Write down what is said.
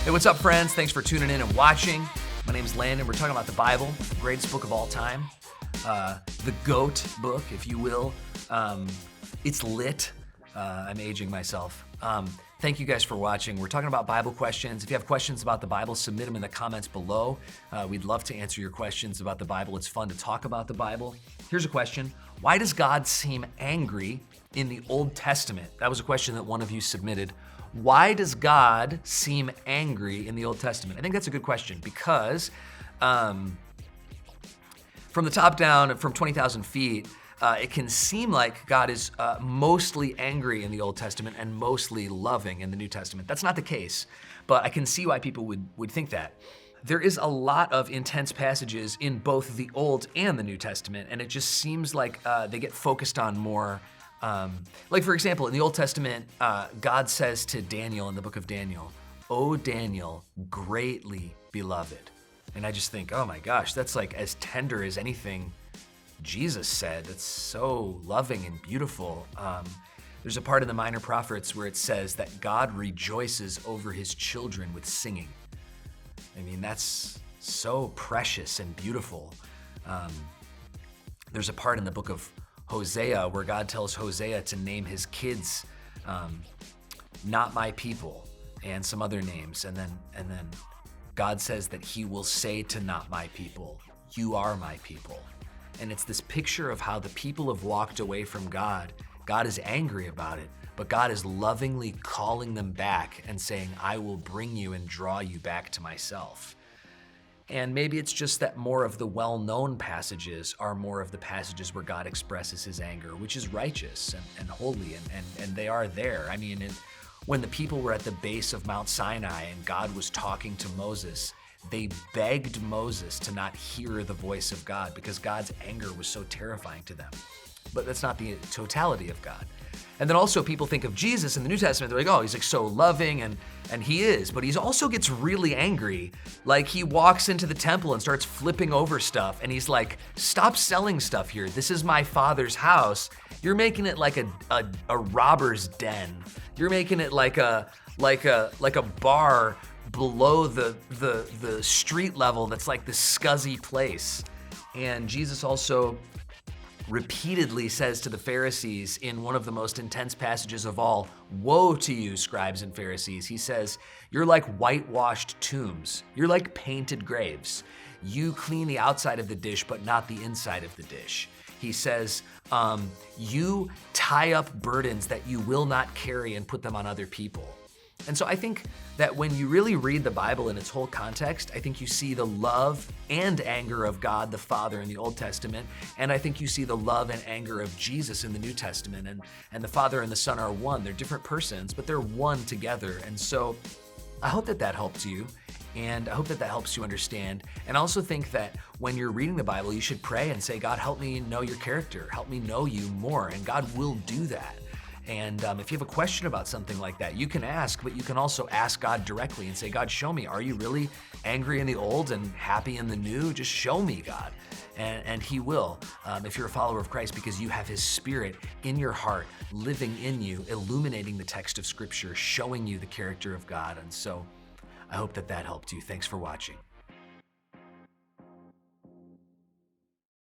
Hey, what's up, friends? Thanks for tuning in and watching. My name's Landon. We're talking about the Bible, the greatest book of all time. The GOAT book, if you will. It's lit. I'm aging myself. Thank you guys for watching. We're talking about Bible questions. If you have questions about the Bible, submit them in the comments below. We'd love to answer your questions about the Bible. It's fun to talk about the Bible. Here's a question. Why does God seem angry in the Old Testament? That was a question that one of you submitted. Why does God seem angry in the Old Testament? I think that's a good question because from the top down, from 20,000 feet, it can seem like God is mostly angry in the Old Testament and mostly loving in the New Testament. That's not the case, but I can see why people would think that. There is a lot of intense passages in both the Old and the New Testament, and it just seems like they get focused on more. Like for example, in the Old Testament, God says to Daniel in the book of Daniel, "O Daniel, greatly beloved." And I just think, oh my gosh, that's like as tender as anything Jesus said. That's so loving and beautiful. There's a part in the Minor Prophets where it says that God rejoices over his children with singing. I mean, that's so precious and beautiful. There's a part in the book of Hosea where God tells Hosea to name his kids "not my people" and some other names, and then God says that he will say to "not my people," "you are my people." And it's this picture of how the people have walked away from God. God is angry about it, but God is lovingly calling them back and saying, "I will bring you and draw you back to myself." And maybe it's just that more of the well-known passages are more of the passages where God expresses his anger, which is righteous and holy, and they are there. I mean, when the people were at the base of Mount Sinai and God was talking to Moses, they begged Moses to not hear the voice of God because God's anger was so terrifying to them. But that's not the totality of God. And then also people think of Jesus in the New Testament, they're like, oh, he's like so loving, and he is, but he also gets really angry. Like he walks into the temple and starts flipping over stuff, and he's like, stop selling stuff here. This is my Father's house. You're making it like a robber's den. You're making it like a bar below the street level that's like this scuzzy place. And Jesus also repeatedly says to the Pharisees in one of the most intense passages of all, "Woe to you, scribes and Pharisees." He says, "You're like whitewashed tombs. You're like painted graves. You clean the outside of the dish, but not the inside of the dish." He says, "You tie up burdens that you will not carry and put them on other people." And so I think that when you really read the Bible in its whole context, I think you see the love and anger of God the Father in the Old Testament, and I think you see the love and anger of Jesus in the New Testament. And the Father and the Son are one. They're different persons, but they're one together. And so I hope that helps you, and I hope that helps you understand. And I also think that when you're reading the Bible, you should pray and say, "God, help me know your character. Help me know you more." And God will do that. And if you have a question about something like that, you can ask, but you can also ask God directly and say, "God, show me, are you really angry in the old and happy in the new? Just show me, God." And he will, if you're a follower of Christ, because you have his Spirit in your heart, living in you, illuminating the text of Scripture, showing you the character of God. And so I hope that helped you. Thanks for watching.